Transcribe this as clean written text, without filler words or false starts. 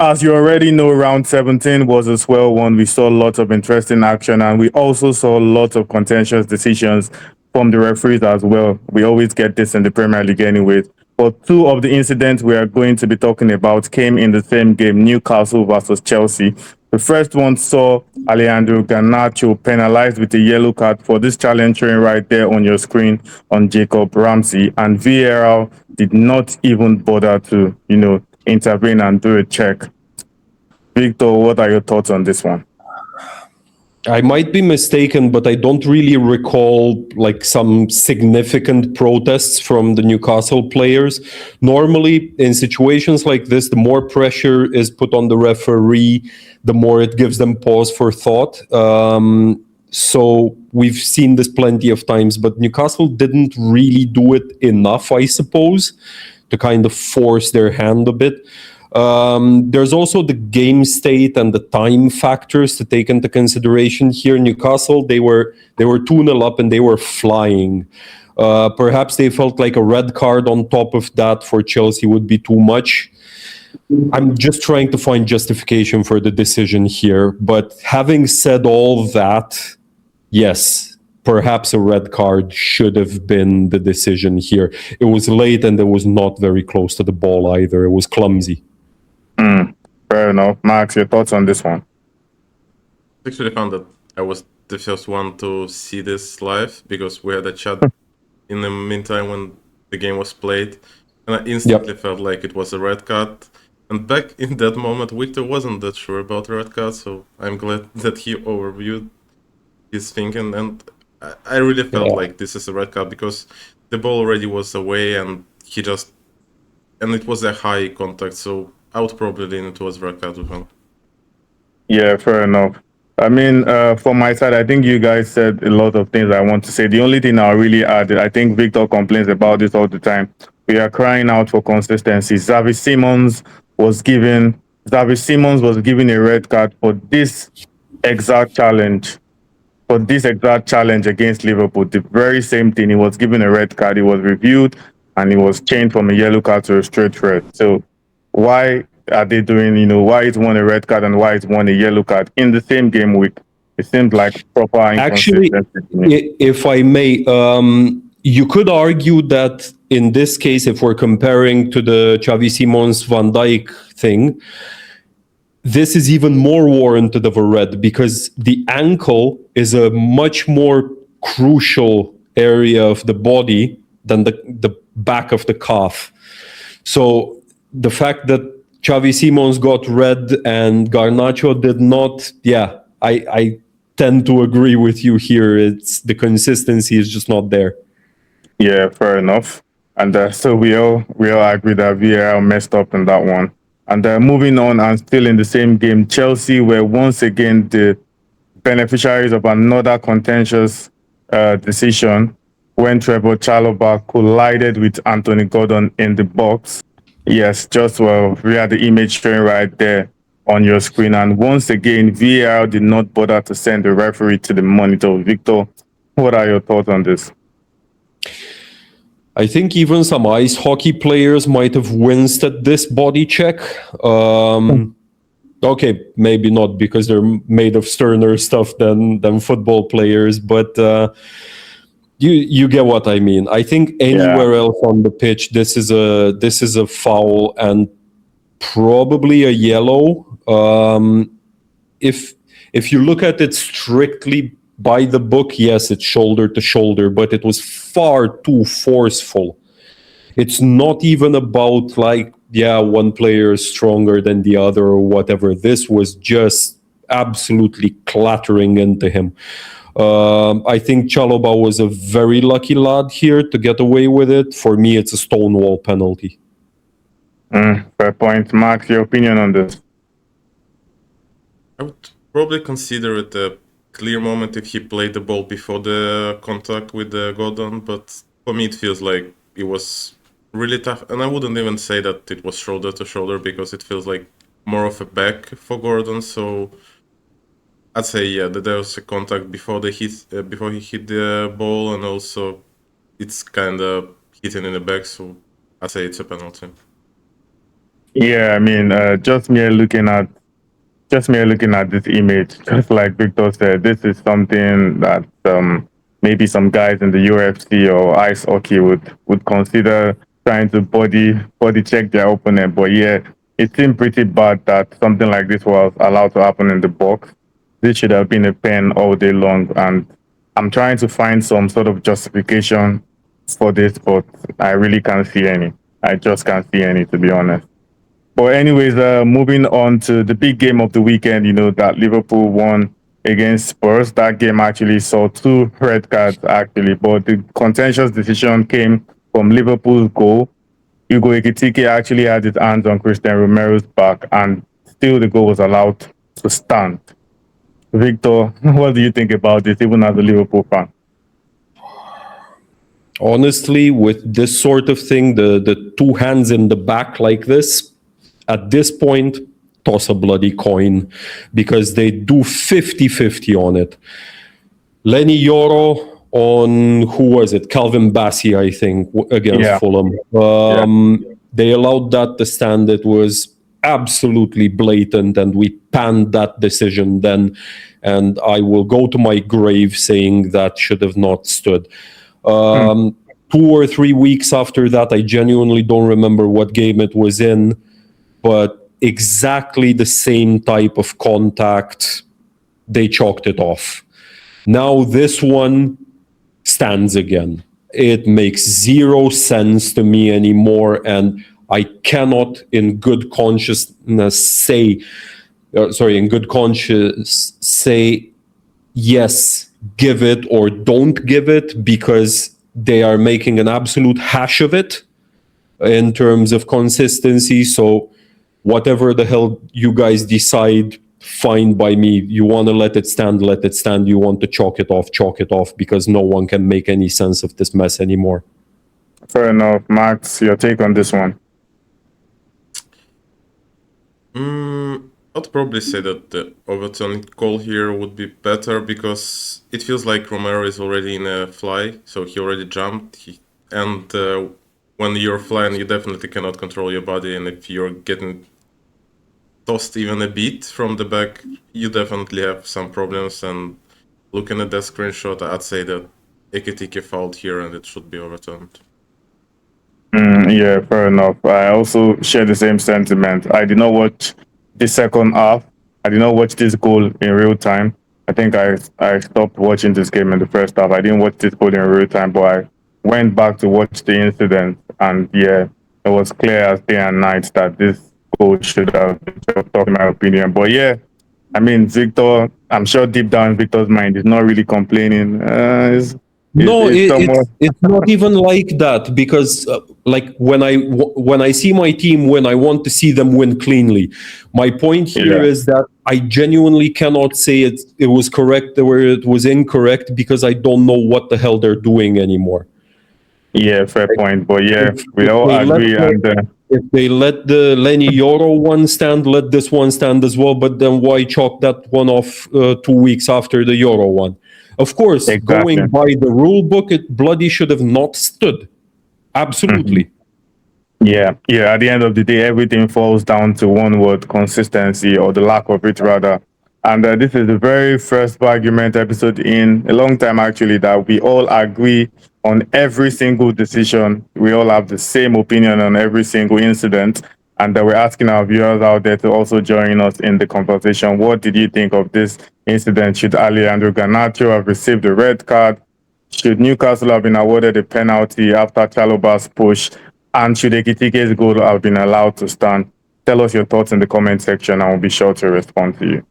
As you already know, round 17 was a swell one. We saw lots of interesting action, and we also saw lots of contentious decisions from the referees as well. We always get this in the Premier League anyway. But two of the incidents we are going to be talking about came in the same game, Newcastle versus Chelsea. The first one saw Alejandro Garnacho penalized with a yellow card for this challenge showing right there on your screen on Jacob Ramsey, and VAR did not even bother to, intervene and do a check. Victor, what are your thoughts on this one? I might be mistaken, but I don't really recall like some significant protests from the Newcastle players. Normally, in situations like this, the more pressure is put on the referee, the more it gives them pause for thought. So we've seen this plenty of times, but Newcastle didn't really do it enough, I suppose, to kind of force their hand a bit. There's also the game state and the time factors to take into consideration here. Newcastle, they were 2-0 up and they were flying. Perhaps they felt like a red card on top of that for Chelsea would be too much. I'm just trying to find justification for the decision here. But having said all that, yes, perhaps a red card should have been the decision here. It was late and it was not very close to the ball either. It was clumsy. Fair enough. Max, your thoughts on this one? I actually found that I was the first one to see this live because we had a chat in the meantime when the game was played, and I instantly felt like it was a red card. And back in that moment, Victor wasn't that sure about the red card, so I'm glad that he overviewed his thinking, and I really felt like this is a red card because the ball already was away and it was a high contact, so I would probably lean towards red card as well. Yeah, fair enough. I mean, from my side, I think you guys said a lot of things I want to say. The only thing I'll really add, I think Victor complains about this all the time. We are crying out for consistency. Xavi Simons was given a red card for this exact challenge. For this exact challenge against Liverpool, the very same thing. He was given a red card. He was reviewed, and he was changed from a yellow card to a straight red. So why are they doing, why is one a red card and why is one a yellow card in the same game week? It seems like proper inconsistency. Actually, if I may, you could argue that in this case, if we're comparing to the Xavi Simons Van Dijk thing, this is even more warranted of a red because the ankle is a much more crucial area of the body than the back of the calf. So the fact that Xavi Simons got red and Garnacho did not, I tend to agree with you here. It's the consistency is just not there. Yeah, fair enough. And so we all agree that VAR messed up in that one. And moving on, and still in the same game, Chelsea were once again the beneficiaries of another contentious decision when Trevor Chalobah collided with Anthony Gordon in the box. Yes, we had the image showing right there on your screen. And once again, VAR did not bother to send the referee to the monitor. Victor, what are your thoughts on this? I think even some ice hockey players might have winced at this body check. Okay, maybe not because they're made of sterner stuff than football players, but you get what I mean. I think anywhere else on the pitch, this is a foul and probably a yellow. If you look at it strictly by the book, yes, it's shoulder to shoulder, but it was far too forceful. It's not even about one player is stronger than the other or whatever. This was just absolutely clattering into him. I think Chalobah was a very lucky lad here to get away with it. For me, it's a stonewall penalty. Fair point. Max, your opinion on this? I would probably consider it a clear moment if he played the ball before the contact with Gordon, but for me it feels like it was really tough, and I wouldn't even say that it was shoulder to shoulder because it feels like more of a back for Gordon, so I'd say that there was a contact before he hit the ball, and also it's kind of hitting in the back, so I'd say it's a penalty. Yeah, I mean, just me looking at this image, just like Victor said, this is something that maybe some guys in the UFC or ice hockey would consider trying to body check their opponent. But yeah, it seemed pretty bad that something like this was allowed to happen in the box. This should have been a pen all day long, and I'm trying to find some sort of justification for this, but I really can't see any. I just can't see any, to be honest. But anyways, moving on to the big game of the weekend, that Liverpool won against Spurs. That game actually saw two red cards actually, but the contentious decision came from Liverpool's goal. Hugo Ekitike actually had his hands on Christian Romero's back, and still the goal was allowed to stand. Victor, what do you think about this, even as a Liverpool fan? Honestly, with this sort of thing, the two hands in the back like this, at this point, toss a bloody coin, because they do 50-50 on it. Lenny Yoro on, who was it? Calvin Bassey, I think, against Fulham. They allowed that to stand. It was absolutely blatant, and we panned that decision then. And I will go to my grave saying that should have not stood. 2 or 3 weeks after that, I genuinely don't remember what game it was in, but exactly the same type of contact, they chalked it off. Now this one stands again. It makes zero sense to me anymore, and I cannot in good conscience say, yes, give it or don't give it, because they are making an absolute hash of it in terms of consistency. So whatever the hell you guys decide, fine by me. You want to let it stand, let it stand. You want to chalk it off, because no one can make any sense of this mess anymore. Fair enough. Max, your take on this one? I'd probably say that the overturn call here would be better, because it feels like Romero is already in a fly, so he already jumped. When you're flying, you definitely cannot control your body, and if you're getting tossed even a bit from the back, you definitely have some problems. And looking at that screenshot, I'd say that Ekitike fouled here and it should be overturned. Yeah, fair enough. I also share the same sentiment. I did not watch the second half. I did not watch this goal in real time. I think I stopped watching this game in the first half. I didn't watch this goal in real time, but I went back to watch the incident, and yeah, it was clear as day and night that this goal should have been chalked off, in my opinion. But yeah, I mean, Victor, I'm sure deep down Victor's mind is not really complaining. It's not even like that, because like when I see my team win, I want to see them win cleanly. My point here is that I genuinely cannot say it was correct or it was incorrect, because I don't know what the hell they're doing anymore. Yeah, fair point. But yeah, we all agree. If they let the Lenny Yoro one stand, let this one stand as well. But then why chalk that one off 2 weeks after the Yoro one? Of course, going by the rule book, it bloody should have not stood. Absolutely. Yeah. At the end of the day, everything falls down to one word: consistency, or the lack of it, rather. And this is the very first VARgument episode in a long time, actually, that we all agree on every single decision. We all have the same opinion on every single incident. And we're asking our viewers out there to also join us in the conversation. What did you think of this incident? Should Alejandro Garnacho have received a red card? Should Newcastle have been awarded a penalty after Chalobah's push? And should Ekitike's goal have been allowed to stand? Tell us your thoughts in the comment section, and we'll be sure to respond to you.